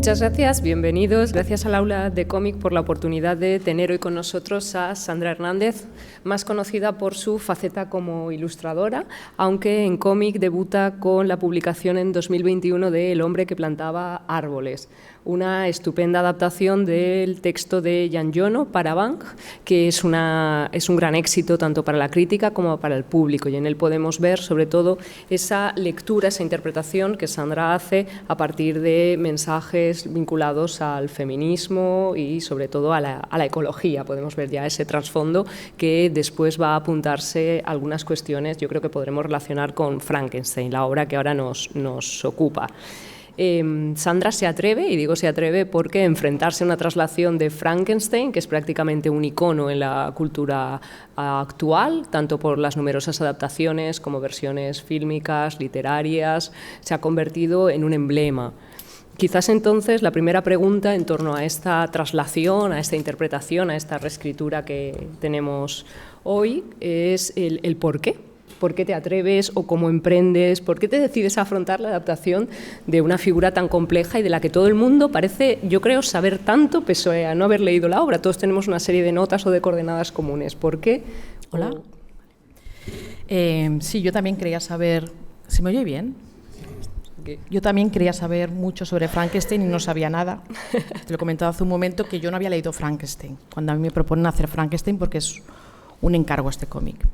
Muchas gracias, bienvenidos. Gracias al Aula de Cómic por la oportunidad de tener hoy con nosotros a Sandra Hernández, más conocida por su faceta como ilustradora, aunque en cómic debuta con la publicación en 2021 de El hombre que plantaba árboles, una estupenda adaptación del texto de Jan Jono para Bang, que es un gran éxito tanto para la crítica como para el público, y en él podemos ver sobre todo esa lectura, esa interpretación que Sandra hace a partir de mensajes vinculados al feminismo y sobre todo a la ecología. Podemos ver ya ese trasfondo que después va a apuntarse a algunas cuestiones, yo creo que podremos relacionar con Frankenstein, la obra que ahora nos ocupa. Sandra se atreve, y digo se atreve porque enfrentarse a una traslación de Frankenstein, que es prácticamente un icono en la cultura actual, tanto por las numerosas adaptaciones como versiones fílmicas, literarias, se ha convertido en un emblema. Quizás entonces la primera pregunta en torno a esta traslación, a esta interpretación, a esta reescritura que tenemos hoy es el por qué. ¿Por qué te atreves o cómo emprendes? ¿Por qué te decides a afrontar la adaptación de una figura tan compleja y de la que todo el mundo parece, yo creo, saber tanto pese a no haber leído la obra? Todos tenemos una serie de notas o de coordenadas comunes. ¿Por qué? Hola. Sí, yo también quería saber... ¿Se me oye bien? Yo también quería saber mucho sobre Frankenstein y no sabía nada. Te lo he comentado hace un momento que yo no había leído Frankenstein, cuando a mí me proponen hacer Frankenstein porque es un encargo este cómic.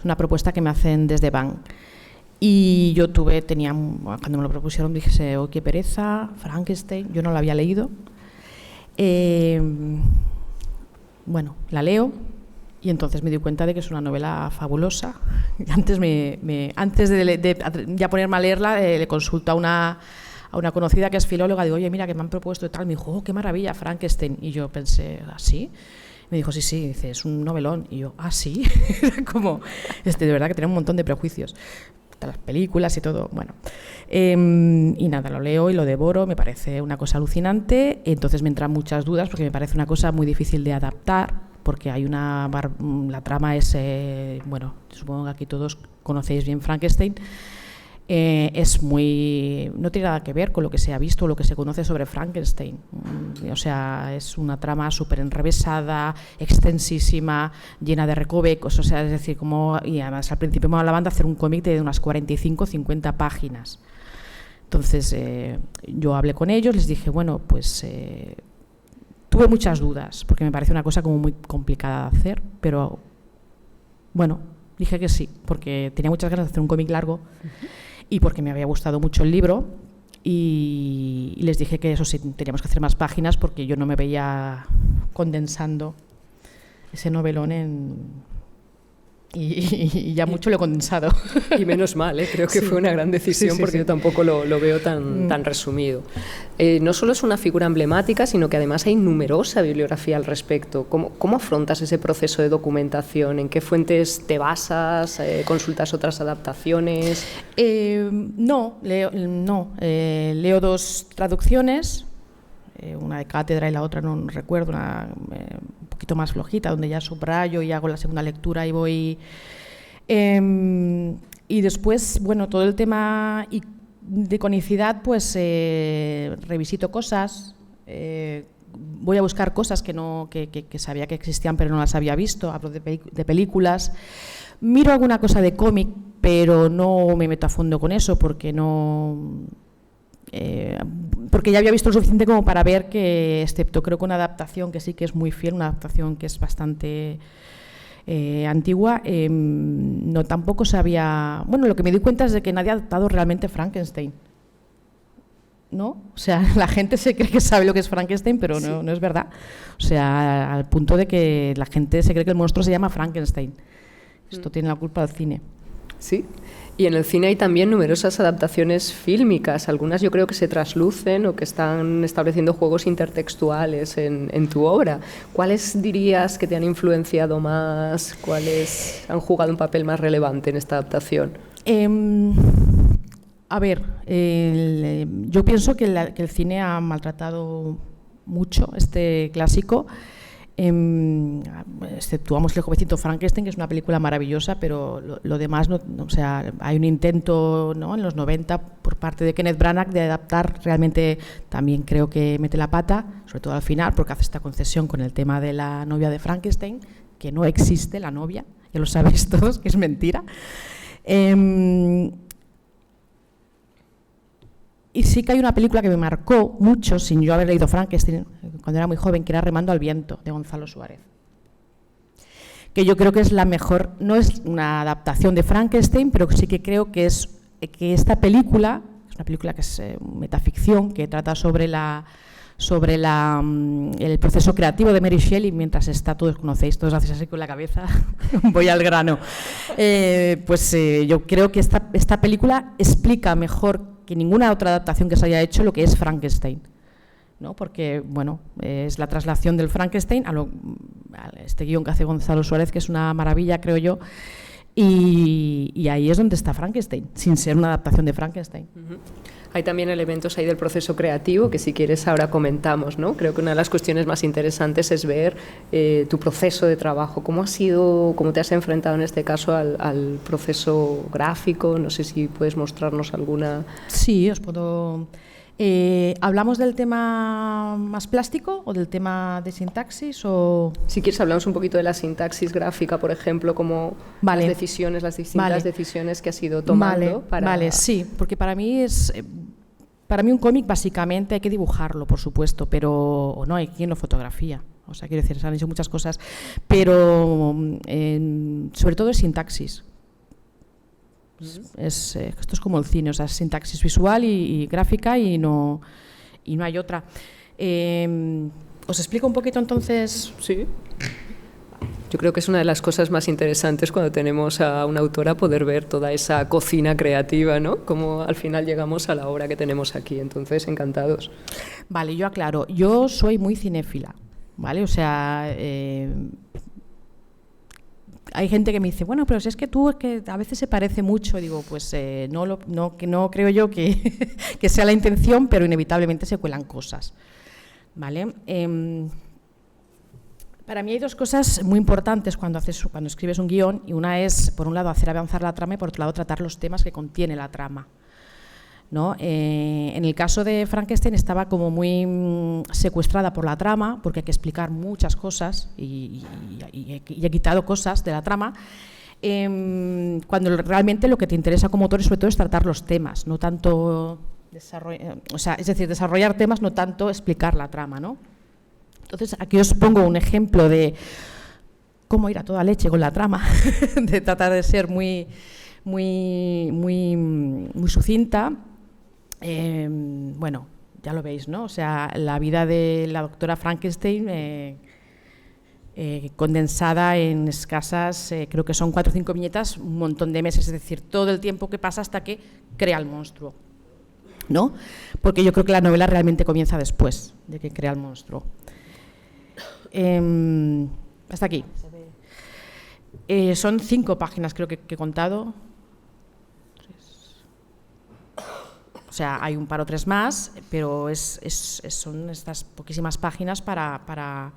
Una propuesta que me hacen desde Bang. Y yo cuando me lo propusieron dije, oh, qué pereza, Frankenstein, yo no lo había leído. Bueno, la leo y entonces me di cuenta de que es una novela fabulosa. Antes de ya ponerme a leerla, le consulto a una conocida que es filóloga, digo, oye, mira, que me han propuesto y tal. Me dijo, oh, qué maravilla, Frankenstein. Y yo pensé, ¿así? Me dijo, sí, dice, es un novelón. Y yo, sí. Como, de verdad que tiene un montón de prejuicios. Las películas y todo, bueno. Y nada, lo leo y lo devoro, me parece una cosa alucinante. Entonces me entran muchas dudas porque me parece una cosa muy difícil de adaptar, porque hay la trama es, bueno, supongo que aquí todos conocéis bien Frankenstein. Es no tiene nada que ver con lo que se ha visto o lo que se conoce sobre Frankenstein. O sea, es una trama súper enrevesada, extensísima, llena de recovecos, o sea, es decir, y además al principio me hablaban de hacer un cómic de unas 45-50 páginas. Entonces yo hablé con ellos, les dije, bueno, pues tuve muchas dudas, porque me parece una cosa como muy complicada de hacer, pero bueno, dije que sí, porque tenía muchas ganas de hacer un cómic largo. Y porque me había gustado mucho el libro y les dije que eso sí, teníamos que hacer más páginas porque yo no me veía condensando ese novelón y ya mucho lo he condensado. Y menos mal, creo que fue una gran decisión porque yo tampoco lo veo tan resumido. No solo es una figura emblemática, sino que además hay numerosa bibliografía al respecto. ¿Cómo afrontas ese proceso de documentación? ¿En qué fuentes te basas? ¿Consultas otras adaptaciones? Leo dos traducciones, una de cátedra y la otra no recuerdo, un poquito más flojita, donde ya subrayo y hago la segunda lectura y voy. Y después, bueno, todo el tema de iconicidad, pues revisito cosas, voy a buscar cosas que sabía que existían pero no las había visto, hablo de películas, miro alguna cosa de cómic, pero no me meto a fondo con eso porque porque ya había visto lo suficiente como para ver que, excepto creo que una adaptación que sí que es muy fiel, una adaptación que es bastante antigua, no tampoco sabía. Bueno, lo que me di cuenta es de que nadie ha adaptado realmente Frankenstein, ¿no? O sea, la gente se cree que sabe lo que es Frankenstein, pero no es verdad. O sea, al punto de que la gente se cree que el monstruo se llama Frankenstein. Esto tiene la culpa del cine. Sí. Y en el cine hay también numerosas adaptaciones fílmicas, algunas yo creo que se traslucen o que están estableciendo juegos intertextuales en tu obra. ¿Cuáles dirías que te han influenciado más? ¿Cuáles han jugado un papel más relevante en esta adaptación? A ver, yo pienso que el cine ha maltratado mucho este clásico. Exceptuamos El jovencito Frankenstein, que es una película maravillosa, pero lo demás, o sea, hay un intento, ¿no?, en los 90 por parte de Kenneth Branagh de adaptar. Realmente también creo que mete la pata, sobre todo al final, porque hace esta concesión con el tema de la novia de Frankenstein, que no existe la novia, ya lo sabéis todos, que es mentira. Y sí que hay una película que me marcó mucho, sin yo haber leído Frankenstein, cuando era muy joven, que era Remando al viento, de Gonzalo Suárez. Que yo creo que es la mejor, no es una adaptación de Frankenstein, pero sí que creo que es que esta película, es una película que es metaficción, que trata sobre el proceso creativo de Mary Shelley, mientras está, todos conocéis, todos hacéis así con la cabeza, voy al grano. Yo creo que esta película explica mejor que ninguna otra adaptación que se haya hecho lo que es Frankenstein, ¿no? Porque, bueno, es la traslación del Frankenstein a este guión que hace Gonzalo Suárez, que es una maravilla, creo yo, y ahí es donde está Frankenstein, sin ser una adaptación de Frankenstein. Hay también elementos ahí del proceso creativo que, si quieres, ahora comentamos, ¿no? Creo que una de las cuestiones más interesantes es ver tu proceso de trabajo. ¿Cómo ha sido, cómo te has enfrentado en este caso al proceso gráfico? No sé si puedes mostrarnos alguna... Sí, os puedo... ¿Hablamos del tema más plástico o del tema de sintaxis? O... Si quieres, hablamos un poquito de la sintaxis gráfica, por ejemplo, como las decisiones, las distintas decisiones que has ido tomando. Vale, sí, porque para mí un cómic básicamente hay que dibujarlo, por supuesto, pero no hay quien lo fotografía. O sea, quiero decir, se han hecho muchas cosas, pero sobre todo es sintaxis. Esto es como el cine, o sea, es sintaxis visual y gráfica y no hay otra. ¿Os explico un poquito entonces? Sí. Yo creo que es una de las cosas más interesantes cuando tenemos a una autora, poder ver toda esa cocina creativa, ¿no? Cómo al final llegamos a la obra que tenemos aquí. Entonces, encantados. Vale, yo aclaro. Yo soy muy cinéfila, ¿vale? O sea... hay gente que me dice, bueno, pero si es que tú, es que a veces se parece mucho. Digo, pues no creo yo que, que sea la intención, pero inevitablemente se cuelan cosas, ¿vale? Para mí hay dos cosas muy importantes cuando escribes un guión, y una es, por un lado, hacer avanzar la trama, y por otro lado, tratar los temas que contiene la trama, ¿no? En el caso de Frankenstein estaba como muy secuestrada por la trama, porque hay que explicar muchas cosas y he quitado cosas de la trama, cuando realmente lo que te interesa como autor sobre todo es tratar los temas, no tanto desarrollar temas, no tanto explicar la trama, ¿no? Entonces aquí os pongo un ejemplo de cómo ir a toda leche con la trama, de tratar de ser muy sucinta. Bueno, ya lo veis, ¿no? O sea, la vida de la doctora Frankenstein condensada en escasas, creo que son 4 o 5 viñetas, un montón de meses, es decir, todo el tiempo que pasa hasta que crea el monstruo, ¿no? Porque yo creo que la novela realmente comienza después de que crea el monstruo. Hasta aquí. Son 5 páginas, creo que he contado. O sea, hay un par o 3 más, pero son estas poquísimas páginas para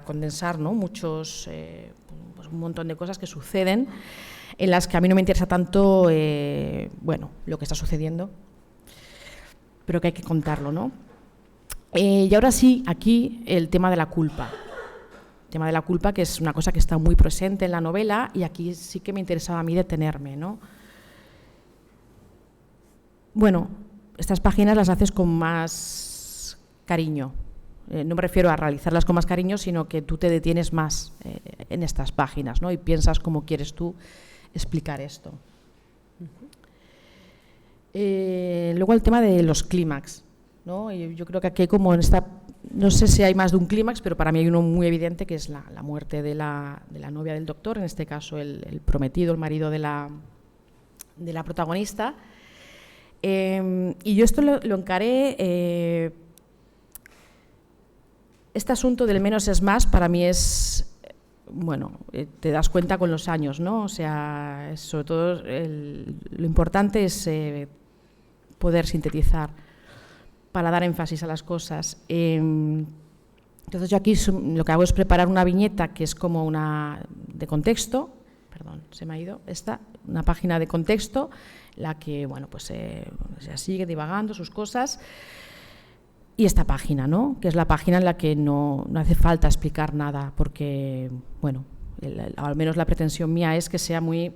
condensar, ¿no? Pues un montón de cosas que suceden, en las que a mí no me interesa tanto lo que está sucediendo, pero que hay que contarlo, ¿no? Y ahora sí, aquí el tema de la culpa. El tema de la culpa, que es una cosa que está muy presente en la novela, y aquí sí que me interesaba a mí detenerme, ¿no? Bueno, estas páginas las haces con más cariño. No me refiero a realizarlas con más cariño, sino que tú te detienes más en estas páginas, ¿no? Y piensas cómo quieres tú explicar esto. Luego el tema de los clímax, ¿no? Yo creo que aquí como en esta, no sé si hay más de un clímax, pero para mí hay uno muy evidente, que es la muerte de la novia del doctor, en este caso el prometido, el marido de la protagonista. Y yo esto lo encaré, este asunto del menos es más, para mí es, te das cuenta con los años, ¿no? O sea, sobre todo lo importante es poder sintetizar para dar énfasis a las cosas. Entonces yo aquí lo que hago es preparar una viñeta que es como una de contexto, perdón, se me ha ido esta, una página de contexto, la que, bueno, pues se sigue divagando sus cosas, y esta página, ¿no? Que es la página en la que no hace falta explicar nada, porque, bueno, al menos la pretensión mía es que sea muy,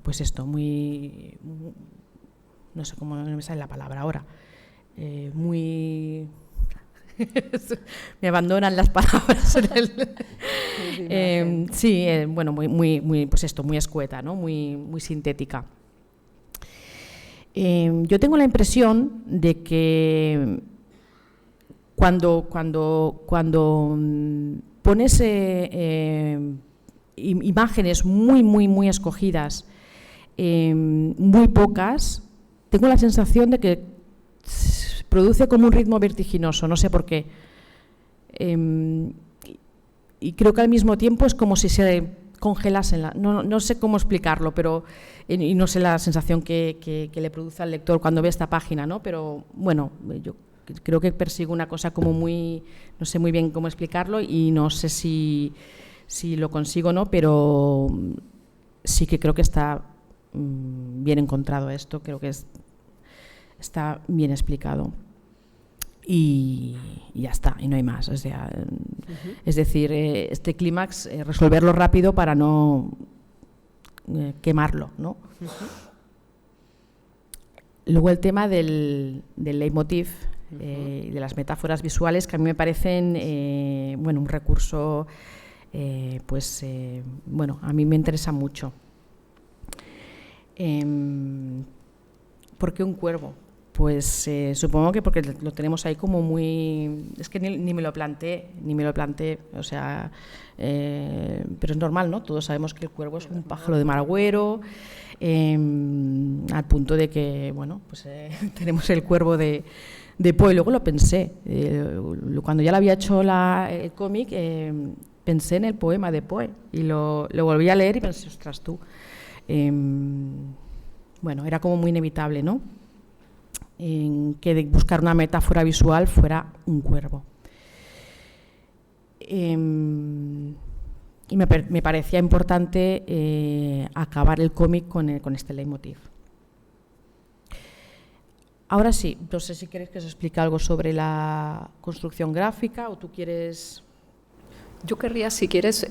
pues esto, muy, no sé cómo me sale la palabra ahora, muy... me abandonan las palabras. Sí, bueno, muy, pues esto, muy escueta, ¿no? Muy sintética. Yo tengo la impresión de que cuando pones imágenes muy escogidas, muy pocas, tengo la sensación de que produce como un ritmo vertiginoso, no sé por qué. Y creo que al mismo tiempo es como si se congelasen, no sé cómo explicarlo, pero y no sé la sensación que le produce al lector cuando ve esta página, ¿no? Pero bueno, yo creo que persigo una cosa como muy, no sé muy bien cómo explicarlo y no sé si lo consigo o no, pero sí que creo que está bien encontrado esto, creo que está bien explicado. Y ya está, y no hay más. O sea, es decir, este clímax, resolverlo rápido para no quemarlo, ¿no? Luego el tema del leitmotiv, de las metáforas visuales, que a mí me parecen bueno, un recurso, pues, bueno, a mí me interesa mucho. ¿Por qué un cuervo? Pues supongo que porque lo tenemos ahí como muy... Es que ni me lo planteé, o sea, pero es normal, ¿no? Todos sabemos que el cuervo es un pájaro de mal agüero, al punto de que, bueno, pues tenemos el cuervo de Poe. Luego lo pensé, cuando ya lo había hecho el cómic, pensé en el poema de Poe y lo volví a leer y pensé, ostras, tú. Bueno, era como muy inevitable, ¿no? En que de buscar una metáfora visual fuera un cuervo. Y me parecía importante acabar el cómic con este leitmotiv. Ahora sí, no sé si queréis que os explique algo sobre la construcción gráfica o tú quieres... Yo querría, si quieres,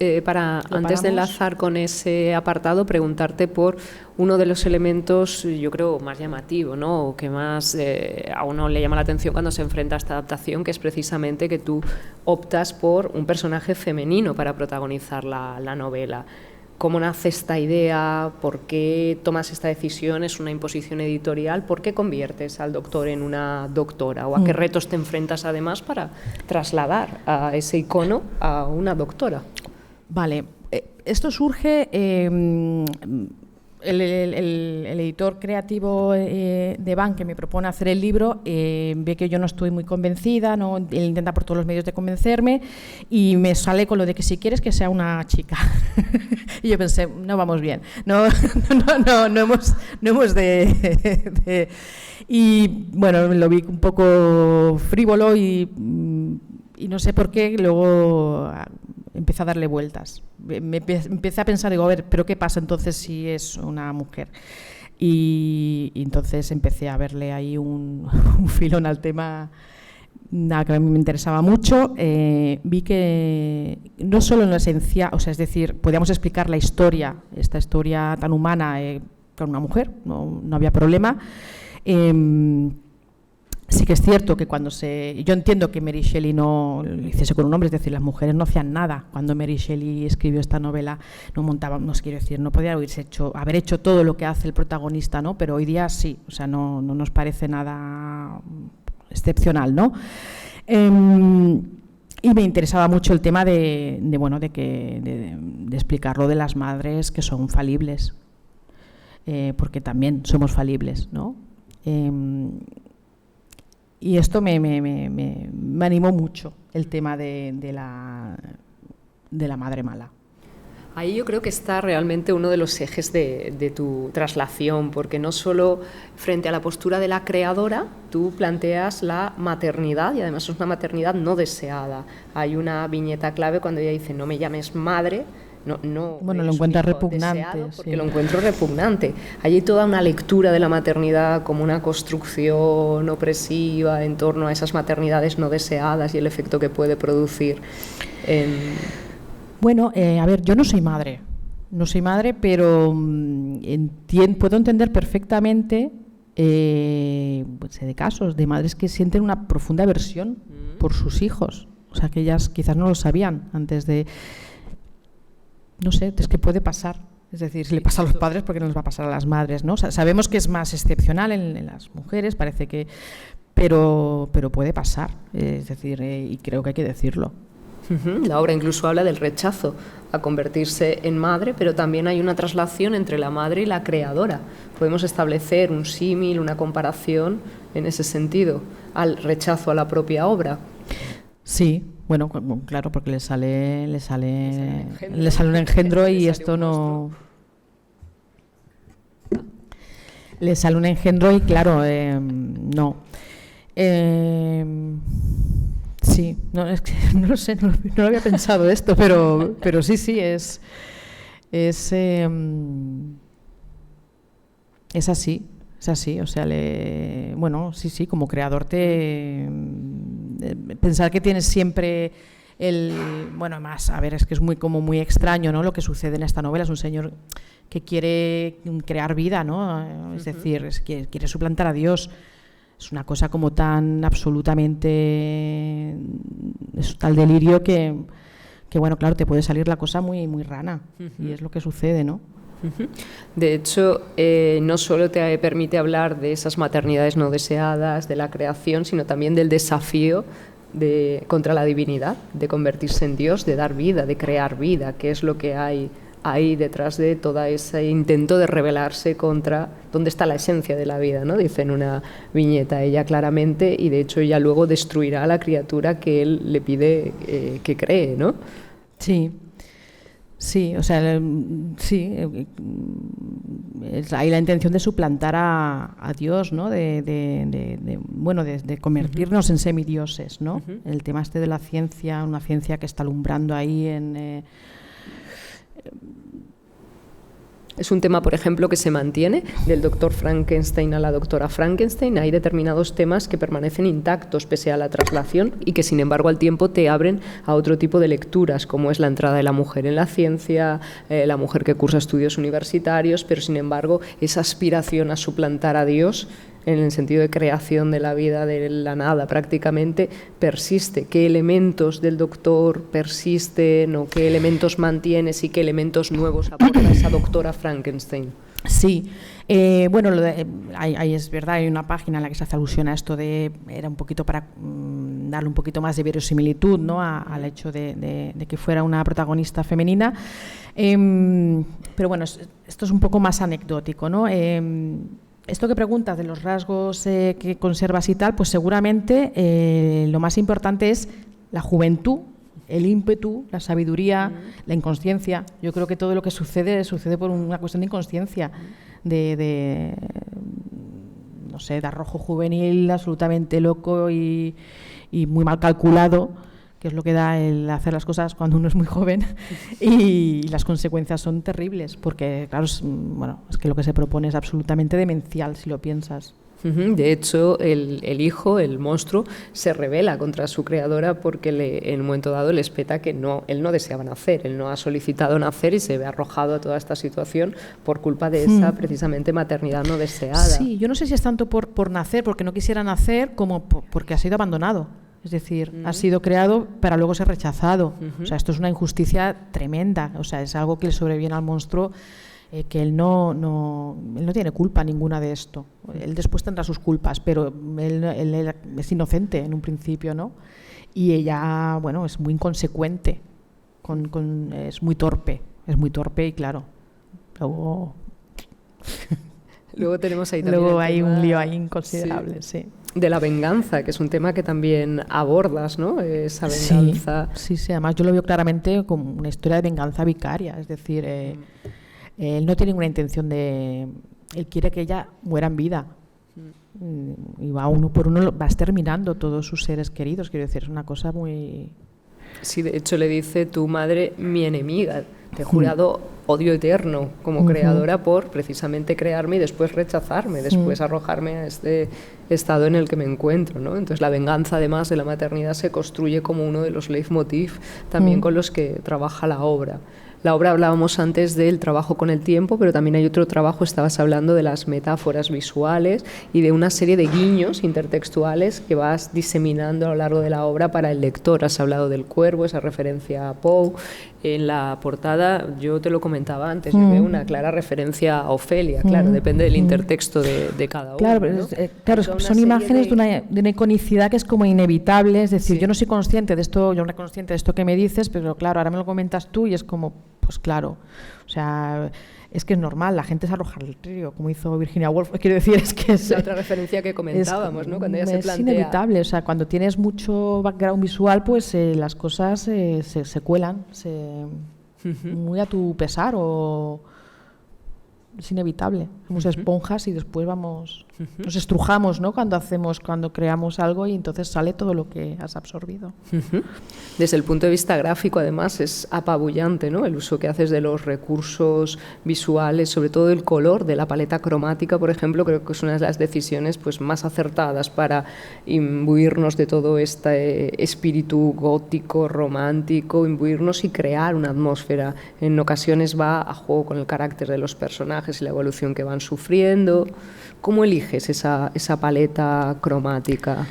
antes de enlazar con ese apartado, preguntarte por uno de los elementos, yo creo, más llamativo, ¿no? O que más a uno le llama la atención cuando se enfrenta a esta adaptación, que es precisamente que tú optas por un personaje femenino para protagonizar la novela. ¿Cómo nace esta idea? ¿Por qué tomas esta decisión? ¿Es una imposición editorial? ¿Por qué conviertes al doctor en una doctora? ¿O a qué retos te enfrentas además para trasladar a ese icono a una doctora? Vale, esto surge... El editor creativo de Ban, que me propone hacer el libro, ve que yo no estoy muy convencida, ¿no? Él intenta por todos los medios de convencerme y me sale con lo de que si quieres que sea una chica. Y yo pensé, no vamos bien, no hemos de... Y bueno, lo vi un poco frívolo y no sé por qué, luego empecé a darle vueltas. Empecé a pensar, digo, a ver, ¿pero qué pasa entonces si es una mujer? Y entonces empecé a verle ahí un filón al tema, nada, que a mí me interesaba mucho. Vi que no solo en la esencia, o sea, es decir, podíamos explicar la historia, esta historia tan humana, con una mujer, no había problema. Sí que es cierto que yo entiendo que Mary Shelley no lo hiciese con un hombre, es decir, las mujeres no hacían nada. Cuando Mary Shelley escribió esta novela, no montaban, no quiero decir, no podía haber hecho todo lo que hace el protagonista, ¿no? Pero hoy día sí, o sea, no nos parece nada excepcional, ¿no? Y me interesaba mucho el tema de explicar lo de las madres que son falibles, porque también somos falibles, ¿no? Y esto me animó mucho, el tema de la madre mala. Ahí yo creo que está realmente uno de los ejes de tu traslación, porque no solo frente a la postura de la creadora, tú planteas la maternidad, y además es una maternidad no deseada. Hay una viñeta clave cuando ella dice: no me llames madre. Bueno, lo encuentras repugnante. Porque lo encuentro repugnante. Hay toda una lectura de la maternidad como una construcción opresiva en torno a esas maternidades no deseadas y el efecto que puede producir. Bueno, a ver, yo no soy madre, pero puedo entender perfectamente pues, de casos de madres que sienten una profunda aversión por sus hijos. O sea, que ellas quizás no lo sabían antes de... No sé, es que puede pasar. Es decir, si le pasa a los padres, ¿por qué no les va a pasar a las madres, ¿no? O sea, sabemos que es más excepcional en las mujeres, parece que... Pero puede pasar, es decir, y creo que hay que decirlo. La obra incluso habla del rechazo a convertirse en madre, pero también hay una traslación entre la madre y la creadora. Podemos establecer un símil, una comparación en ese sentido, al rechazo a la propia obra. Sí, bueno, claro, porque le sale un engendro y esto no... Le sale un engendro y claro, no. Sí, no, es que no lo sé, no lo había pensado esto, pero sí, es así, o sea, bueno, sí, como creador pensar que tienes siempre bueno, más, a ver, es que es muy extraño, ¿no? Lo que sucede en esta novela, es un señor que quiere crear vida, ¿no? Es decir, quiere suplantar a Dios. Es una cosa como tan absolutamente... Es tal delirio que bueno, claro, te puede salir la cosa muy, muy rana. Y es lo que sucede, ¿no? De hecho, no solo te permite hablar de esas maternidades no deseadas, de la creación, sino también del desafío contra la divinidad, de convertirse en Dios, de dar vida, de crear vida, que es lo que hay ahí detrás de todo ese intento de rebelarse contra dónde está la esencia de la vida, ¿no? Dice en una viñeta ella claramente, y de hecho ella luego destruirá a la criatura que él le pide que cree, ¿no? Sí, o sea, sí, hay la intención de suplantar a Dios, ¿no? De convertirnos en semidioses, ¿no? El tema de la ciencia, una ciencia que está alumbrando ahí Es un tema, por ejemplo, que se mantiene del doctor Frankenstein a la doctora Frankenstein. Hay determinados temas que permanecen intactos pese a la traslación y que, sin embargo, al tiempo te abren a otro tipo de lecturas, como es la entrada de la mujer en la ciencia, la mujer que cursa estudios universitarios, pero, sin embargo, esa aspiración a suplantar a Dios en el sentido de creación de la vida de la nada prácticamente persiste. ¿Qué elementos del doctor persisten o qué elementos mantienes y qué elementos nuevos aporta esa doctora Frankenstein? Sí, bueno, ahí es verdad, hay una página en la que se hace alusión a esto era un poquito para darle un poquito más de verosimilitud, ¿no? Al hecho de que fuera una protagonista femenina, pero bueno, esto es un poco más anecdótico, ¿no? Esto que preguntas de los rasgos que conservas y tal, pues seguramente lo más importante es la juventud, el ímpetu, la sabiduría, la inconsciencia. Yo creo que todo lo que sucede por una cuestión de inconsciencia, no sé, de arrojo juvenil absolutamente loco y muy mal calculado, que es lo que da el hacer las cosas cuando uno es muy joven, y las consecuencias son terribles, porque claro, es que lo que se propone es absolutamente demencial si lo piensas. De hecho, el hijo, el monstruo, se rebela contra su creadora porque en un momento dado le espeta que él no deseaba nacer, él no ha solicitado nacer y se ve arrojado a toda esta situación por culpa de esa precisamente maternidad no deseada. Sí, yo no sé si es tanto por nacer, porque no quisiera nacer, como porque ha sido abandonado. Es decir, ha sido creado para luego ser rechazado. O sea, esto es una injusticia tremenda. O sea, es algo que le sobreviene al monstruo, que él no tiene culpa ninguna de esto. Él después tendrá sus culpas, pero él es inocente en un principio, ¿no? Y ella, bueno, es muy inconsecuente, es muy torpe y claro, luego tenemos ahí también hay un lío ahí inconsiderable, sí. de la venganza, que es un tema que también abordas, ¿no? Esa venganza. Sí, además yo lo veo claramente como una historia de venganza vicaria, es decir, él no tiene ninguna intención de... Él quiere que ella muera en vida. Y va uno por uno, va exterminando todos sus seres queridos, quiero decir, es una cosa muy... Sí, de hecho le dice, tu madre, mi enemiga, te he jurado odio eterno como creadora por precisamente crearme y después rechazarme, después arrojarme a este estado en el que me encuentro, ¿no? Entonces la venganza, además de la maternidad, se construye como uno de los leitmotiv también con los que trabaja la obra. La obra, hablábamos antes del trabajo con el tiempo, pero también hay otro trabajo, estabas hablando de las metáforas visuales y de una serie de guiños intertextuales que vas diseminando a lo largo de la obra para el lector. Has hablado del cuervo, esa referencia a Poe. En la portada, yo te lo comentaba antes, yo veo una clara referencia a Ofelia, claro, depende del intertexto de cada obra. Claro, ¿no? Claro, son imágenes de una iconicidad que es como inevitable, es decir, yo no soy consciente de esto, yo no soy consciente de esto que me dices, pero claro, ahora me lo comentas tú y es como, pues claro, o sea, es que es normal, la gente es arrojar el río, como hizo Virginia Woolf, quiero decir, es que es... La otra referencia que comentábamos, ¿no? Cuando ella se plantea... Es inevitable, o sea, cuando tienes mucho background visual, pues las cosas se cuelan, muy a tu pesar o... Es inevitable, somos esponjas y después nos estrujamos, ¿no? Cuando creamos algo y entonces sale todo lo que has absorbido. Desde el punto de vista gráfico, además, es apabullante, ¿no? El uso que haces de los recursos visuales, sobre todo el color, de la paleta cromática, por ejemplo, creo que es una de las decisiones pues, más acertadas para imbuirnos de todo este espíritu gótico, romántico, imbuirnos y crear una atmósfera. En ocasiones va a juego con el carácter de los personajes y la evolución que van sufriendo. ¿Cómo eliges esa paleta cromática?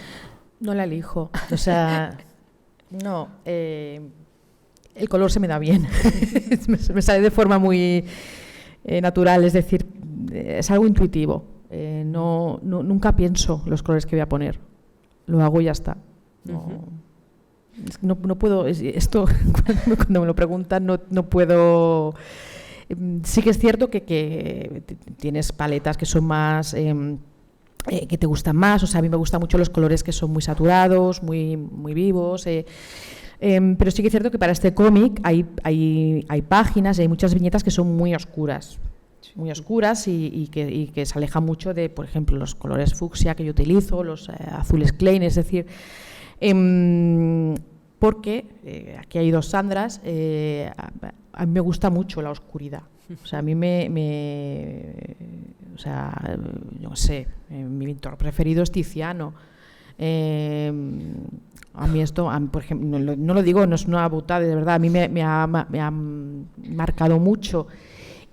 No la elijo, o sea, no, el color se me da bien, me sale de forma muy natural, es decir, es algo intuitivo, nunca pienso los colores que voy a poner, lo hago y ya está. No puedo, esto cuando me lo preguntan no puedo... Sí que es cierto que tienes paletas que son más, que te gustan más, o sea, a mí me gustan mucho los colores que son muy saturados, muy vivos, pero sí que es cierto que para este cómic hay páginas y hay muchas viñetas que son muy oscuras y que se alejan mucho de, por ejemplo, los colores fucsia que yo utilizo, los azules Klein, es decir... porque aquí hay dos Sandras, a mí me gusta mucho la oscuridad. O sea, a mí o sea, yo no sé, mi pintor preferido es Tiziano. A mí esto, por ejemplo, no lo digo, no es una butada, de verdad, a mí me ha marcado mucho.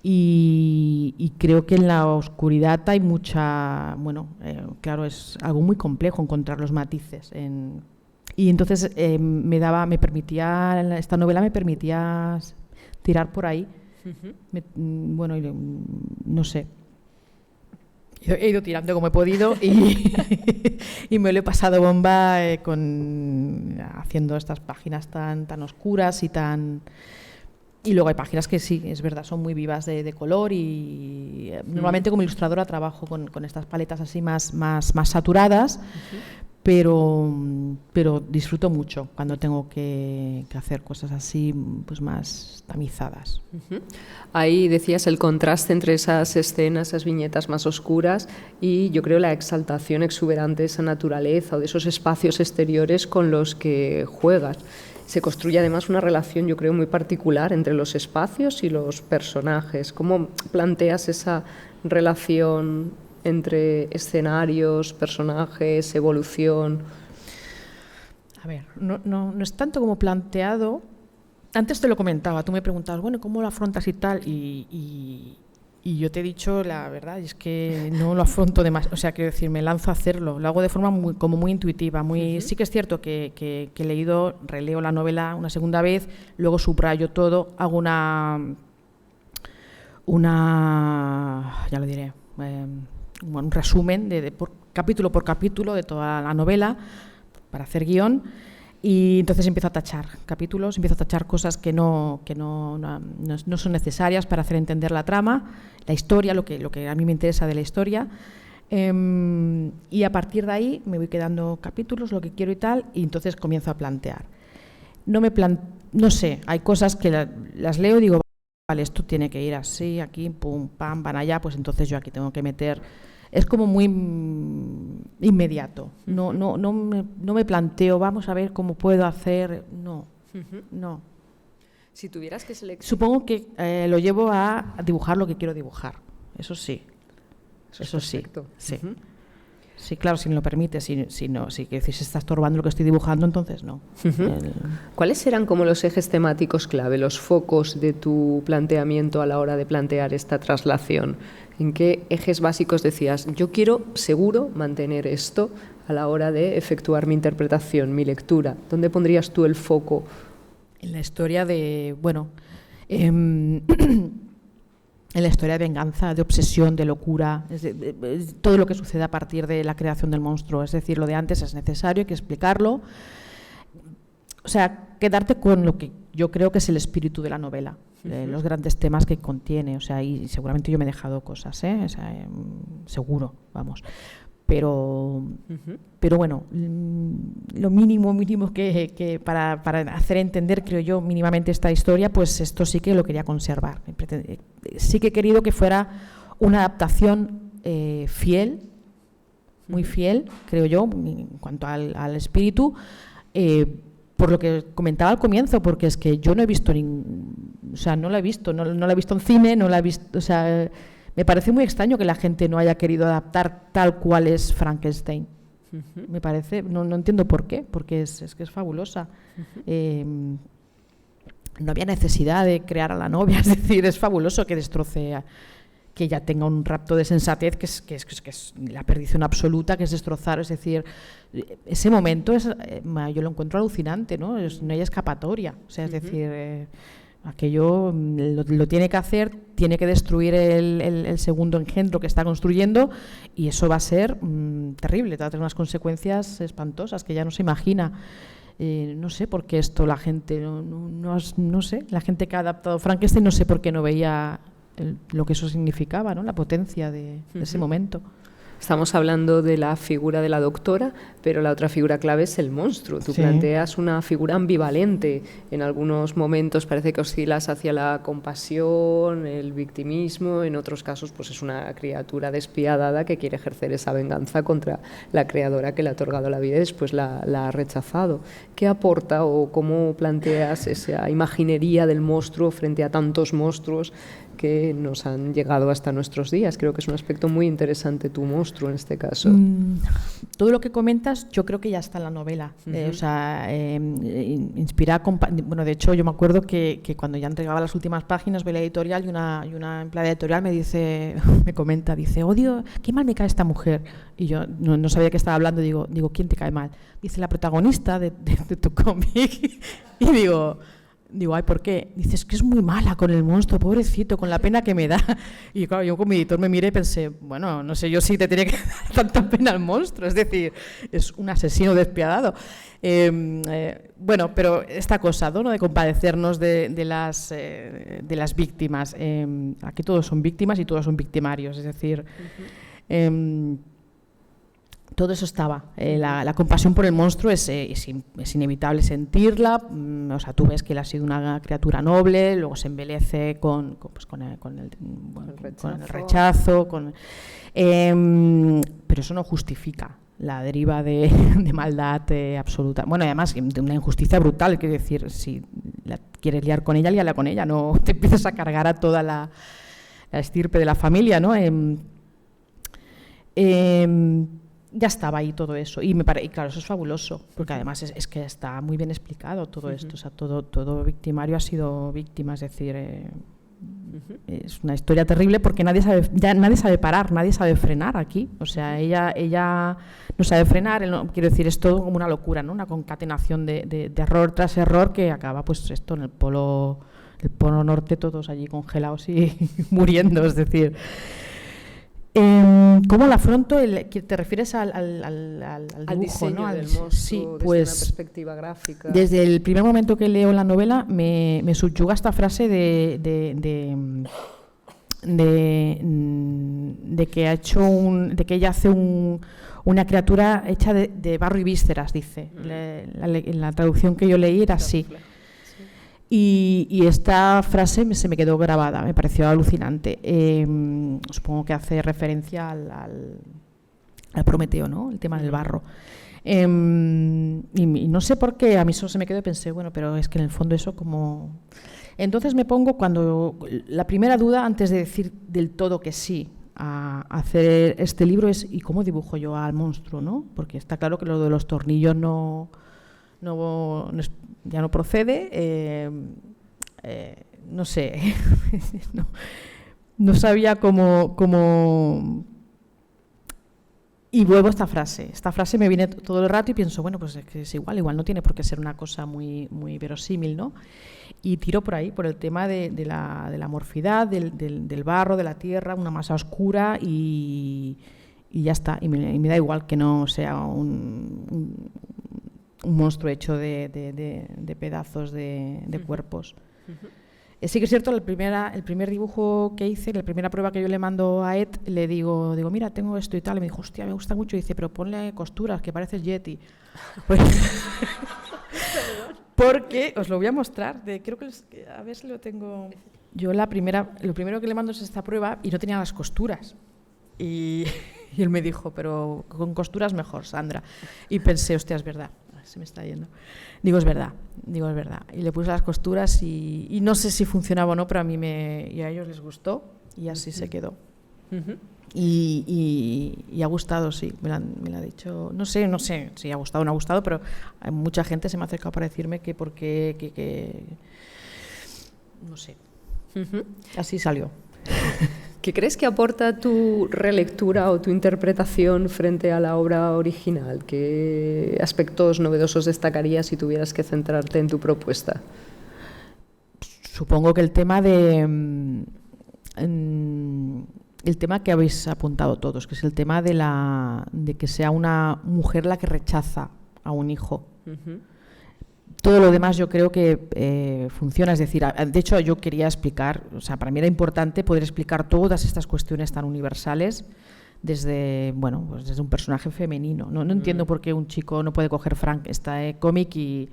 Y creo que en la oscuridad hay mucha, claro, es algo muy complejo encontrar los matices y entonces esta novela me permitía tirar por ahí. No sé. He ido tirando como he podido y me lo he pasado bomba haciendo estas páginas tan oscuras y tan... Y luego hay páginas que sí, es verdad, son muy vivas de color y normalmente como ilustradora trabajo con estas paletas así más saturadas. Pero disfruto mucho cuando tengo que hacer cosas así pues más tamizadas. Ahí decías el contraste entre esas escenas, esas viñetas más oscuras y yo creo la exaltación exuberante de esa naturaleza o de esos espacios exteriores con los que juegas. Se construye además una relación, yo creo, muy particular entre los espacios y los personajes. ¿Cómo planteas esa relación entre escenarios, personajes, evolución? A ver, no es tanto como planteado. Antes te lo comentaba, tú me preguntabas, bueno, ¿cómo lo afrontas y tal? Y yo te he dicho la verdad, es que no lo afronto demasiado, o sea, quiero decir, me lanzo a hacerlo, lo hago de forma muy intuitiva, Sí que es cierto que he leído, releo la novela una segunda vez, luego subrayo todo, hago ya lo diré, un resumen por capítulo de toda la novela para hacer guión y entonces empiezo a tachar capítulos, empiezo a tachar cosas que no son necesarias para hacer entender la trama, la historia, lo que a mí me interesa de la historia Y a partir de ahí me voy quedando capítulos, lo que quiero y tal, y entonces comienzo a plantear. No sé, hay cosas que las leo y digo, vale, esto tiene que ir así, aquí, pum, pam, van allá, pues entonces yo aquí tengo que meter. Es como muy inmediato. No me planteo, vamos a ver cómo puedo hacer. No. Si tuvieras que seleccionar. Supongo que lo llevo a dibujar lo que quiero dibujar. Eso sí. Eso sí. Sí. Sí, claro, si me lo permite. Si se está estorbando lo que estoy dibujando, entonces no. ¿Cuáles eran como los ejes temáticos clave, los focos de tu planteamiento a la hora de plantear esta traslación? ¿En qué ejes básicos decías, yo quiero seguro mantener esto a la hora de efectuar mi interpretación, mi lectura? ¿Dónde pondrías tú el foco? En la historia de, en la historia de venganza, de obsesión, de locura, todo lo que sucede a partir de la creación del monstruo. Es decir, lo de antes es necesario, hay que explicarlo. O sea, quedarte con lo que yo creo que es el espíritu de la novela, los grandes temas que contiene. O sea, y seguramente yo me he dejado cosas, o sea, seguro, vamos. Pero bueno, lo mínimo que para hacer entender, creo yo, mínimamente esta historia, pues esto sí que lo quería conservar. Sí que he querido que fuera una adaptación fiel, muy fiel, creo yo, en cuanto al espíritu, por lo que comentaba al comienzo, porque es que yo no he visto no la he visto en cine, no la he visto, o sea, me parece muy extraño que la gente no haya querido adaptar tal cual es Frankenstein. Me parece, no entiendo por qué, porque es que es fabulosa. No había necesidad de crear a la novia, es decir, es fabuloso que destroce, que ella tenga un rapto de sensatez que es la perdición absoluta, que es destrozar, es decir, ese momento yo lo encuentro alucinante, ¿no? No hay escapatoria, o sea, es decir, aquello lo tiene que hacer, tiene que destruir el segundo engendro que está construyendo, y eso va a ser terrible, va a tener unas consecuencias espantosas que ya no se imagina. No sé por qué esto la gente, no sé, la gente que ha adaptado Frankenstein, no sé por qué no veía lo que eso significaba, ¿no? La potencia de ese momento. Estamos hablando de la figura de la doctora, pero la otra figura clave es el monstruo. Tú planteas una figura ambivalente. En algunos momentos parece que oscilas hacia la compasión, el victimismo. En otros casos, pues es una criatura despiadada que quiere ejercer esa venganza contra la creadora que le ha otorgado la vida y después la ha rechazado. ¿Qué aporta o cómo planteas esa imaginería del monstruo frente a tantos monstruos que nos han llegado hasta nuestros días? Creo que es un aspecto muy interesante tu monstruo en este caso. Todo lo que comentas yo creo que ya está en la novela. O sea, inspira, bueno, de hecho yo me acuerdo que cuando ya entregaba las últimas páginas voy a la editorial y una empleada editorial me comenta, dice, odio, qué mal me cae esta mujer. Y yo no sabía qué estaba hablando, digo, ¿quién te cae mal? Dice, la protagonista de tu cómic. Y digo, ay, ¿por qué? Dices que es muy mala con el monstruo, pobrecito, con la pena que me da. Y claro, yo como editor me miré y pensé, bueno, no sé yo si te tiene que dar tanta pena al monstruo, es decir, es un asesino despiadado. Bueno, pero esta cosa, ¿no? De compadecernos de las víctimas. Aquí todos son víctimas y todos son victimarios, es decir, todo eso estaba. La compasión por el monstruo es inevitable sentirla. O sea, tú ves que él ha sido una criatura noble, luego se embelece con el rechazo. Pero eso no justifica la deriva de maldad absoluta. Bueno, además, de una injusticia brutal. Quiero decir, si la quieres liar con ella, líala con ella. No te empiezas a cargar a toda la estirpe de la familia, ¿no? Ya estaba ahí todo eso y claro, eso es fabuloso porque además es que está muy bien explicado todo esto, o sea, todo victimario ha sido víctima, es decir, es una historia terrible porque nadie sabe parar, nadie sabe frenar aquí, o sea, ella no sabe frenar, quiero decir, es todo como una locura, ¿no? Una concatenación de error tras error que acaba pues esto en el polo norte, todos allí congelados y muriendo, es decir. ¿Cómo la afronto? ¿Te refieres al dibujo, diseño, ¿no? Del monstruo, sí, pues, desde una perspectiva gráfica. Desde el primer momento que leo la novela me subyuga esta frase de que ella hace una criatura hecha de barro y vísceras, dice. En la traducción que yo leí era así. Y esta frase se me quedó grabada, me pareció alucinante. Supongo que hace referencia al Prometeo, ¿no? El tema del barro. Y no sé por qué, a mí eso se me quedó y pensé, bueno, pero es que en el fondo eso como... Entonces me pongo cuando... La primera duda, antes de decir del todo que sí a hacer este libro, es ¿y cómo dibujo yo al monstruo, no? Porque está claro que lo de los tornillos ya no procede. No sé, no sabía cómo... Y vuelvo a esta frase. Esta frase me viene todo el rato y pienso, bueno, pues es que es igual no tiene por qué ser una cosa muy, muy verosímil, ¿no? Y tiro por ahí, por el tema de la amorfidad, del barro, de la tierra, una masa oscura y ya está. Y me da igual que no sea un monstruo hecho de pedazos de cuerpos. Sí que es cierto, el primer dibujo que hice, la primera prueba que yo le mando a Ed, le digo, mira, tengo esto y tal, y me dijo, hostia, me gusta mucho, y dice, pero ponle costuras, que pareces Yeti. Pues, porque, os lo voy a mostrar, creo que a ver si lo tengo. Yo lo primero que le mando es esta prueba y no tenía las costuras. Y él me dijo, pero con costuras mejor, Sandra. Y pensé, hostia, es verdad. Se me está yendo. Digo, es verdad. Y le puse las costuras y no sé si funcionaba o no, pero y a ellos les gustó y así se quedó. Y ha gustado, sí, me lo ha dicho. No sé si ha gustado o no ha gustado, pero mucha gente se me ha acercado para decirme que por qué, no sé. Así salió. ¿Qué crees que aporta tu relectura o tu interpretación frente a la obra original? ¿Qué aspectos novedosos destacarías si tuvieras que centrarte en tu propuesta? Supongo que el tema el tema que habéis apuntado todos, que es el tema de que sea una mujer la que rechaza a un hijo. Todo lo demás yo creo que funciona, es decir, de hecho yo quería explicar, o sea, para mí era importante poder explicar todas estas cuestiones tan universales desde un personaje femenino. No entiendo por qué un chico no puede coger este cómic y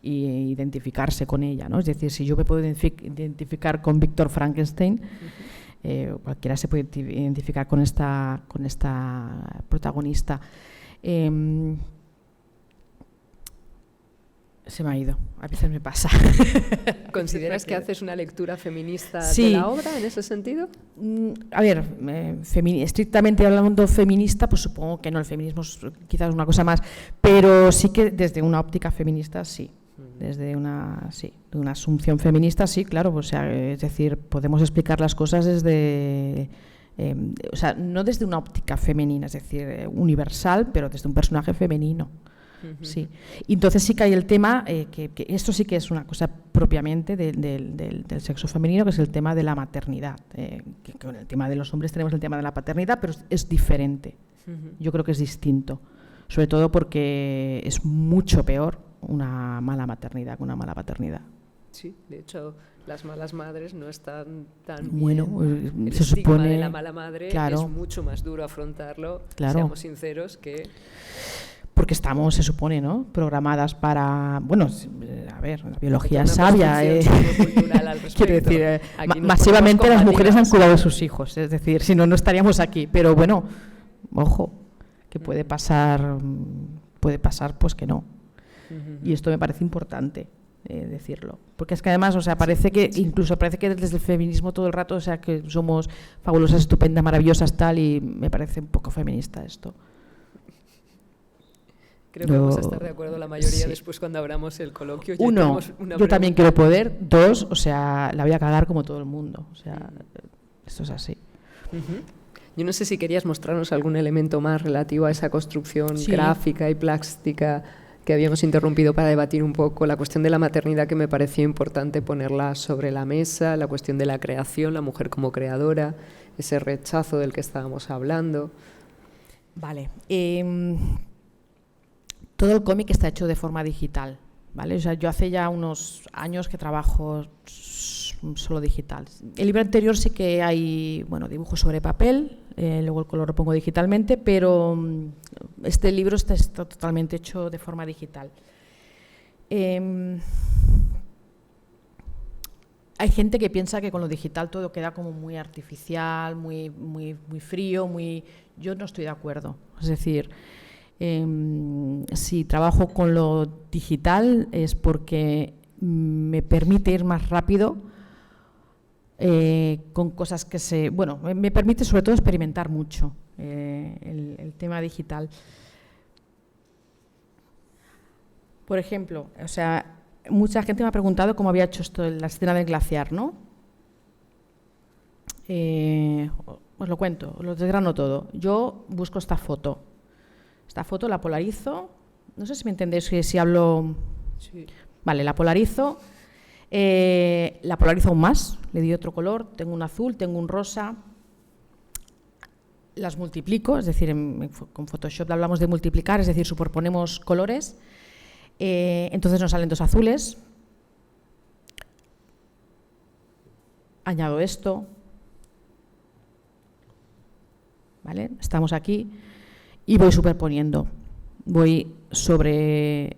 identificarse con ella, ¿no? Es decir, si yo me puedo identificar con Víctor Frankenstein, cualquiera se puede identificar con esta protagonista. Se me ha ido, a veces me pasa. ¿Consideras que haces una lectura feminista sí. de la obra en ese sentido? A ver, estrictamente hablando feminista, pues supongo que no, el feminismo es quizás una cosa más, pero sí que desde una óptica feminista sí. De una asunción feminista, sí, claro, o sea, es decir, podemos explicar las cosas desde, o sea, no desde una óptica femenina, es decir, universal, pero desde un personaje femenino. Sí. Y entonces sí que hay el tema, que esto sí que es una cosa propiamente del sexo femenino, que es el tema de la maternidad. Que con el tema de los hombres tenemos el tema de la paternidad, pero es diferente. Yo creo que es distinto, sobre todo porque es mucho peor una mala maternidad que una mala paternidad. Sí, de hecho, las malas madres no están tan bueno, bien. El se estigma supone de la mala madre, claro, es mucho más duro afrontarlo, claro, seamos sinceros, que... Porque estamos, se supone, ¿no?, programadas para... Bueno, a ver, la biología es sabia. Quiero decir, masivamente las mujeres han cuidado de sus hijos. Es decir, si no, no estaríamos aquí. Pero bueno, ojo, que puede pasar pues que no. Y esto me parece importante decirlo. Porque es que además, o sea, parece que desde el feminismo todo el rato, o sea, que somos fabulosas, estupendas, maravillosas, tal, y me parece un poco feminista esto. Creo que vamos a estar de acuerdo la mayoría después cuando abramos el coloquio. Uno, yo también quiero poder. Dos, o sea, la voy a cagar como todo el mundo. O sea, esto es así. Yo no sé si querías mostrarnos algún elemento más relativo a esa construcción gráfica y plástica que habíamos interrumpido para debatir un poco la cuestión de la maternidad, que me parecía importante ponerla sobre la mesa, la cuestión de la creación, la mujer como creadora, ese rechazo del que estábamos hablando. Vale. Todo el cómic está hecho de forma digital, ¿vale? O sea, yo hace ya unos años que trabajo solo digital. El libro anterior sí que hay, bueno, dibujos sobre papel, luego el color lo pongo digitalmente, pero este libro está totalmente hecho de forma digital. Hay gente que piensa que con lo digital todo queda como muy artificial, muy frío, yo no estoy de acuerdo. Es decir, si trabajo con lo digital es porque me permite ir más rápido con cosas que me permite sobre todo experimentar mucho el tema digital. Por ejemplo, o sea, mucha gente me ha preguntado cómo había hecho esto, la escena del glaciar, ¿no? Os lo cuento, lo desgrano todo. Yo busco esta foto. Esta foto la polarizo. No sé si me entendéis si hablo. Sí. Vale, la polarizo. La polarizo aún más. Le doy otro color. Tengo un azul, tengo un rosa. Las multiplico, es decir, con Photoshop hablamos de multiplicar, es decir, superponemos colores. Entonces nos salen dos azules. Añado esto. ¿Vale? Estamos aquí y voy superponiendo. Voy sobre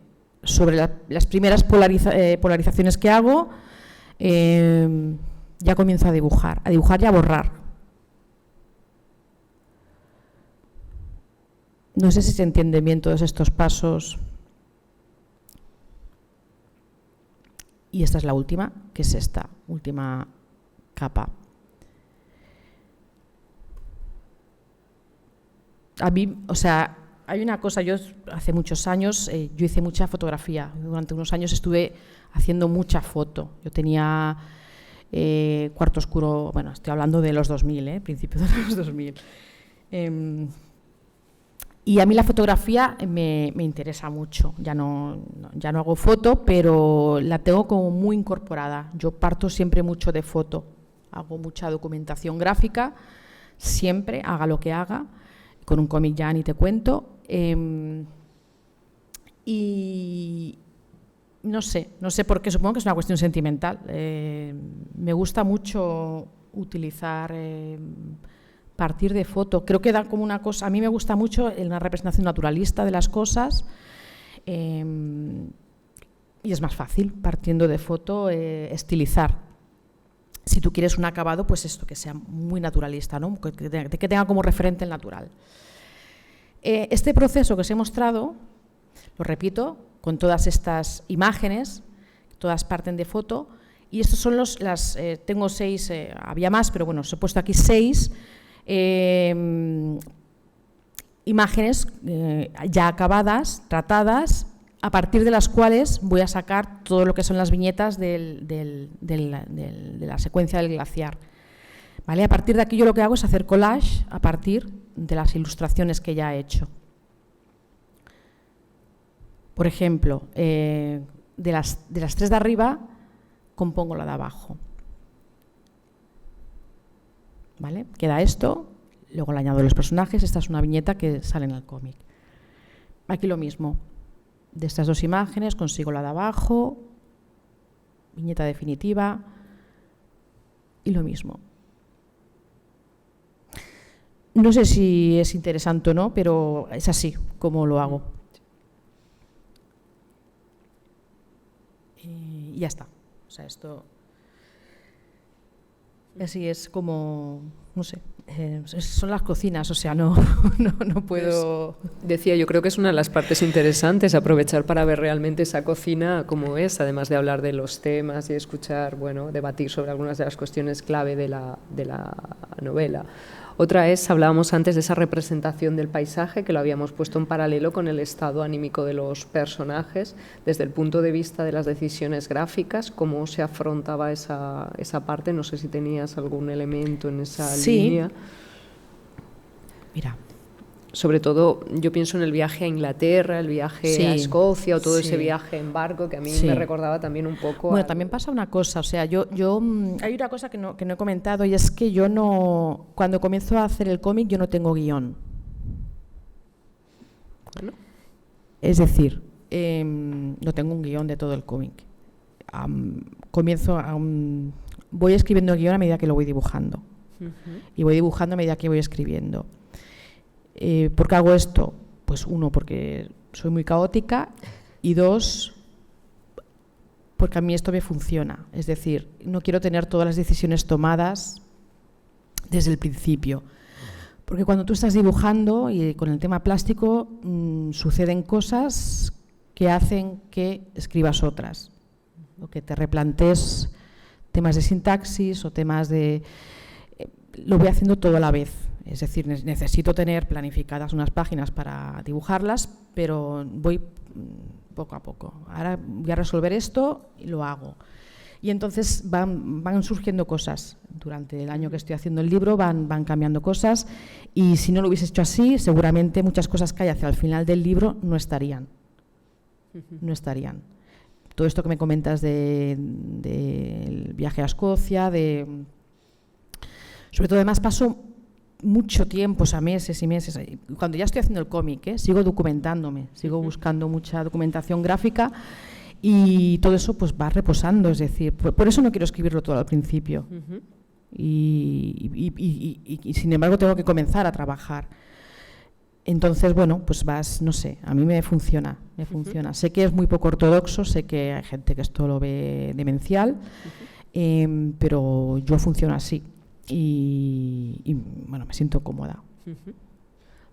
las primeras polarizaciones que hago, ya comienzo a dibujar y a borrar. No sé si se entienden bien todos estos pasos. Y esta es la última, que es esta última capa. A mí, o sea, hay una cosa, yo hace muchos años, yo hice mucha fotografía. Durante unos años estuve haciendo mucha foto. Yo tenía cuarto oscuro, bueno, estoy hablando de los 2000, principios de los 2000. Y a mí la fotografía me interesa mucho. Ya no hago foto, pero la tengo como muy incorporada. Yo parto siempre mucho de foto. Hago mucha documentación gráfica, siempre, haga lo que haga. Con un cómic ya ni te cuento. Y no sé por qué, supongo que es una cuestión sentimental. Me gusta mucho utilizar, partir de foto. Creo que da como una cosa, a mí me gusta mucho una representación naturalista de las cosas y es más fácil, partiendo de foto, estilizar. Si tú quieres un acabado, pues esto, que sea muy naturalista, ¿no? que tenga como referente el natural. Este proceso que os he mostrado, lo repito, con todas estas imágenes, todas parten de foto, y estos son tengo 6, había más, pero bueno, os he puesto aquí 6 imágenes ya acabadas, tratadas, a partir de las cuales voy a sacar todo lo que son las viñetas de la secuencia del glaciar. ¿Vale? A partir de aquí yo lo que hago es hacer collage a partir de las ilustraciones que ya he hecho. Por ejemplo, de las 3 de arriba compongo la de abajo. ¿Vale? Queda esto, luego le añado los personajes, esta es una viñeta que sale en el cómic. Aquí lo mismo. De estas 2 imágenes consigo la de abajo, viñeta definitiva y lo mismo. No sé si es interesante o no, pero es así como lo hago. Y ya está. O sea, esto así es como, no sé, son las cocinas, o sea, no puedo... Decía, yo creo que es una de las partes interesantes, aprovechar para ver realmente esa cocina como es, además de hablar de los temas y escuchar, bueno, debatir sobre algunas de las cuestiones clave de la novela. Otra es, hablábamos antes de esa representación del paisaje, que lo habíamos puesto en paralelo con el estado anímico de los personajes, desde el punto de vista de las decisiones gráficas, cómo se afrontaba esa parte, no sé si tenías algún elemento en esa línea. Mira. Sobre todo, yo pienso en el viaje a Inglaterra, el viaje a Escocia, o todo ese viaje en barco, que a mí me recordaba también un poco... Bueno, también pasa una cosa, o sea, yo hay una cosa que no he comentado, y es que yo no... Cuando comienzo a hacer el cómic, yo no tengo guión. Bueno. Es decir, no tengo un guión de todo el cómic. Comienzo voy escribiendo el guión a medida que lo voy dibujando. Y voy dibujando a medida que voy escribiendo. ¿Por qué hago esto? Pues uno, porque soy muy caótica, y dos, porque a mí esto me funciona. Es decir, no quiero tener todas las decisiones tomadas desde el principio. Porque cuando tú estás dibujando y con el tema plástico suceden cosas que hacen que escribas otras, o que te replantees temas de sintaxis o temas de... Lo voy haciendo todo a la vez, es decir, necesito tener planificadas unas páginas para dibujarlas, pero voy poco a poco. Ahora voy a resolver esto y lo hago. Y entonces van surgiendo cosas. Durante el año que estoy haciendo el libro van cambiando cosas, y si no lo hubiese hecho así, seguramente muchas cosas que hay hacia el final del libro no estarían. No estarían. Todo esto que me comentas del viaje a Escocia, sobre todo además paso mucho tiempo, o sea, meses y meses. Cuando ya estoy haciendo el cómic, sigo documentándome, sigo buscando mucha documentación gráfica, y todo eso pues va reposando, es decir, por eso no quiero escribirlo todo al principio. Y sin embargo tengo que comenzar a trabajar. Entonces, bueno, pues no sé, a mí me funciona. Sé que es muy poco ortodoxo, sé que hay gente que esto lo ve demencial, pero yo funciono así y bueno, me siento cómoda.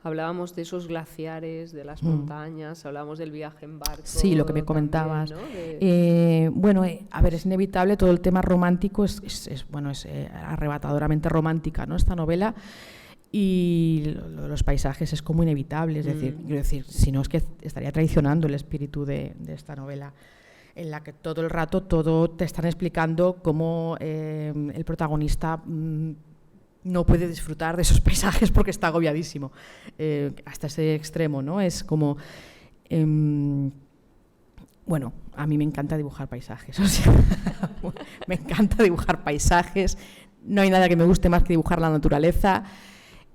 Hablábamos de esos glaciares, de las montañas, hablábamos del viaje en barco. Sí, lo que me comentabas. También, ¿no? Bueno, a ver, es inevitable, todo el tema romántico es arrebatadoramente romántica, ¿no? Esta novela. Y los paisajes es como inevitable, es decir, quiero decir, si no es que estaría traicionando el espíritu de esta novela, en la que todo el rato te están explicando cómo el protagonista no puede disfrutar de esos paisajes porque está agobiadísimo, hasta ese extremo, ¿no? Es como... bueno, a mí me encanta dibujar paisajes, o sea, me encanta dibujar paisajes, no hay nada que me guste más que dibujar la naturaleza.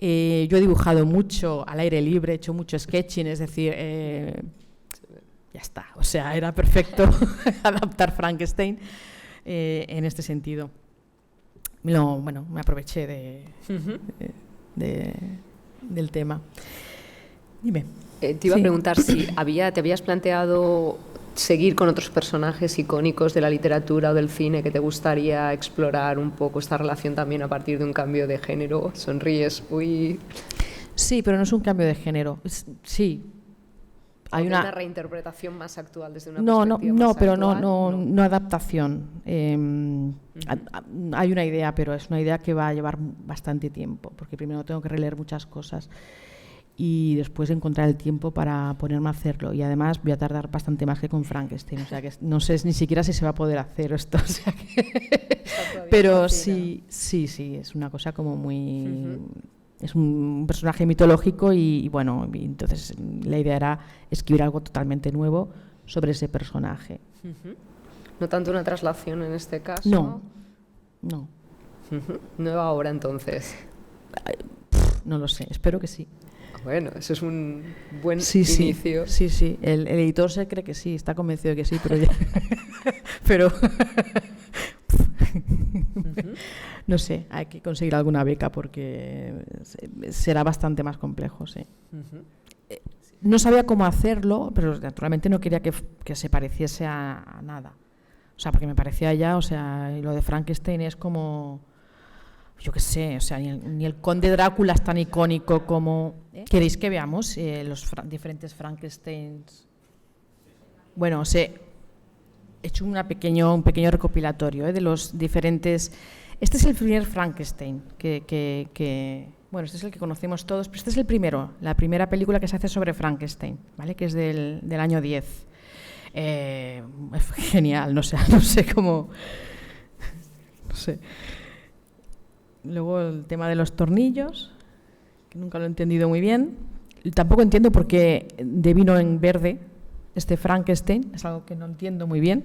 Yo he dibujado mucho al aire libre, he hecho mucho sketching, es decir, ya está, o sea, era perfecto adaptar Frankenstein en este sentido. Bueno, me aproveché del tema. Dime. Te iba a preguntar si te habías planteado seguir con otros personajes icónicos de la literatura o del cine, que te gustaría explorar un poco esta relación también a partir de un cambio de género. Sonríes, uy. Sí, pero no es un cambio de género. Sí. Hay una reinterpretación más actual desde una perspectiva más pero actual. No adaptación. Hay una idea, pero es una idea que va a llevar bastante tiempo, porque primero tengo que releer muchas cosas y después encontrar el tiempo para ponerme a hacerlo, y además voy a tardar bastante más que con Frankenstein, o sea que no sé ni siquiera si se va a poder hacer esto, o sea que pero sí, es una cosa como muy... Es un personaje mitológico y bueno, y entonces la idea era escribir algo totalmente nuevo sobre ese personaje. No tanto una traslación en este caso. No. No ahora entonces. No lo sé, espero que sí. Bueno, eso es un buen inicio. Sí. El editor se cree que sí, está convencido de que sí, pero ya... pero... No sé, hay que conseguir alguna beca porque será bastante más complejo, sí. No sabía cómo hacerlo, pero naturalmente no quería que se pareciese a nada. O sea, porque me parecía ya, o sea, lo de Frankenstein es como... Yo qué sé, o sea, ni el conde Drácula es tan icónico como... ¿Queréis que veamos los diferentes Frankensteins? Bueno, he hecho un pequeño recopilatorio de los diferentes... Este es el primer Frankenstein, bueno, este es el que conocemos todos, pero este es el primero, la primera película que se hace sobre Frankenstein, ¿vale? Que es del año 10. Genial, no sé cómo... No sé... Luego el tema de los tornillos, que nunca lo he entendido muy bien. Y tampoco entiendo por qué devino en verde este Frankenstein, es algo que no entiendo muy bien.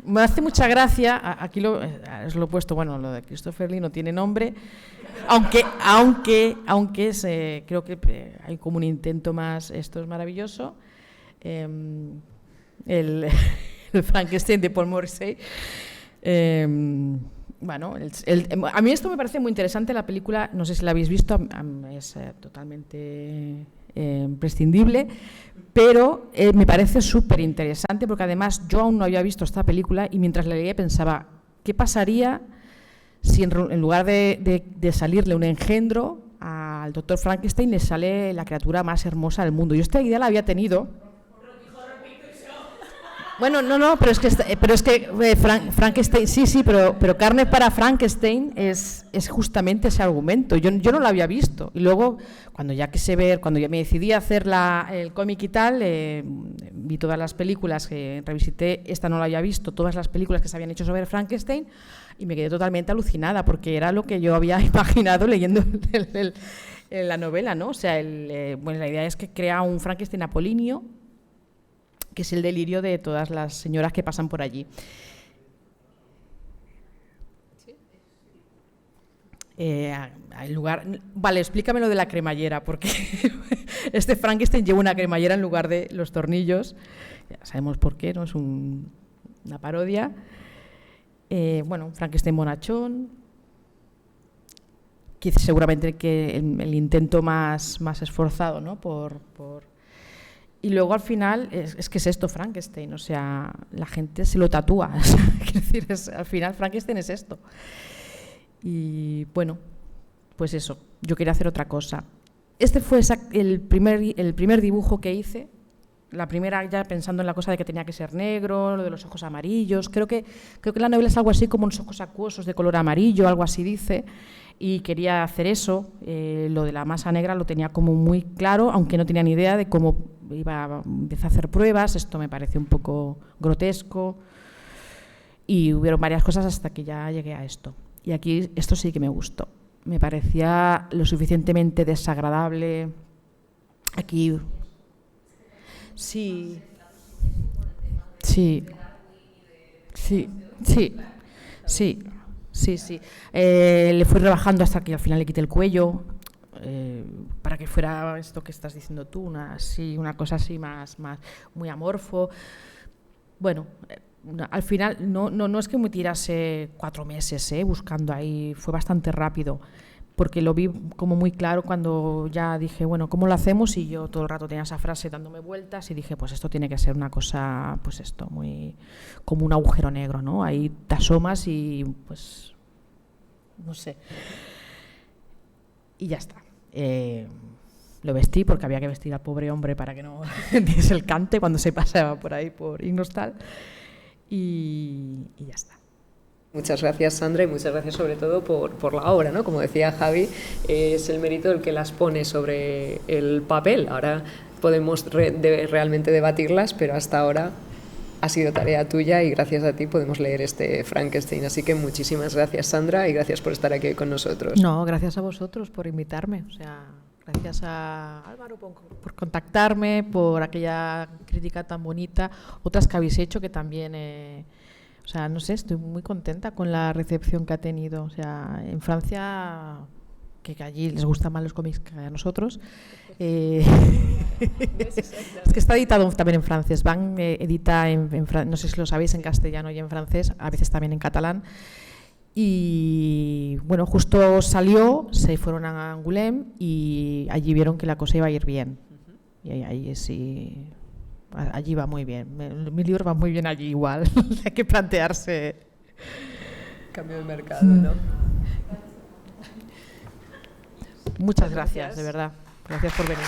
Me hace mucha gracia, aquí os lo he puesto, bueno, lo de Christopher Lee no tiene nombre, aunque creo que hay como un intento más, esto es maravilloso, el Frankenstein de Paul Morrissey. Bueno, a mí esto me parece muy interesante, la película, no sé si la habéis visto, es totalmente imprescindible, pero me parece súper interesante porque además yo aún no había visto esta película y mientras la leía pensaba, ¿qué pasaría si en lugar de salirle un engendro al doctor Frankenstein le sale la criatura más hermosa del mundo? Yo esta idea la había tenido. Bueno, no, pero es que Frankenstein, sí, pero Carne para Frankenstein es justamente ese argumento. Yo no lo había visto. Y luego, cuando ya me decidí a hacer el cómic y tal, vi todas las películas que revisité, esta no la había visto, todas las películas que se habían hecho sobre Frankenstein, y me quedé totalmente alucinada, porque era lo que yo había imaginado leyendo la novela, ¿no? O sea, bueno, la idea es que crea un Frankenstein apolíneo, que es el delirio de todas las señoras que pasan por allí. Vale, explícame lo de la cremallera, porque este Frankenstein lleva una cremallera en lugar de los tornillos. Ya sabemos por qué, ¿no? Es una parodia. Bueno, Frankenstein bonachón, que seguramente que el intento más esforzado, ¿no? Y luego al final, es que es esto Frankenstein, o sea, la gente se lo tatúa. Quiero decir, al final Frankenstein es esto. Y bueno, pues eso, yo quería hacer otra cosa. Este fue el primer dibujo que hice, la primera ya pensando en la cosa de que tenía que ser negro, lo de los ojos amarillos. Creo que la novela es algo así como unos ojos acuosos de color amarillo, algo así dice. Y quería hacer eso, lo de la masa negra lo tenía como muy claro, aunque no tenía ni idea de cómo empecé a hacer pruebas, esto me pareció un poco grotesco y hubieron varias cosas hasta que ya llegué a esto. Y aquí esto sí que me gustó, me parecía lo suficientemente desagradable. Aquí sí. Le fui rebajando hasta que al final le quité el cuello, para que fuera esto que estás diciendo tú, una cosa así más muy amorfo. Bueno, al final no es que me tirase 4 meses buscando ahí, fue bastante rápido, porque lo vi como muy claro cuando ya dije, bueno, ¿cómo lo hacemos? Y yo todo el rato tenía esa frase dándome vueltas y dije, pues esto tiene que ser una cosa, pues esto, muy como un agujero negro, ¿no? Ahí te asomas y pues, no sé. Y ya está. Lo vestí porque había que vestir al pobre hombre para que no diese el cante cuando se paseaba por ahí, por Ignostal. Y ya está. Muchas gracias, Sandra, y muchas gracias sobre todo por la obra, ¿no? Como decía Javi, es el mérito el que las pone sobre el papel. Ahora podemos realmente debatirlas, pero hasta ahora ha sido tarea tuya y gracias a ti podemos leer este Frankenstein. Así que muchísimas gracias, Sandra, y gracias por estar aquí con nosotros. No, gracias a vosotros por invitarme. O sea, gracias a Álvaro por contactarme, por aquella crítica tan bonita, otras que habéis hecho que también... O sea, no sé, estoy muy contenta con la recepción que ha tenido. O sea, en Francia, que allí les gustan más los cómics que a nosotros. Es que está editado también en francés. Van edita no sé si lo sabéis, en castellano y en francés, a veces también en catalán. Y bueno, justo salió, se fueron a Angoulême y allí vieron que la cosa iba a ir bien. Y ahí sí... Allí va muy bien. Mis libros van muy bien allí igual. Hay que plantearse... Cambio de mercado, ¿no? Muchas gracias, de verdad. Gracias por venir.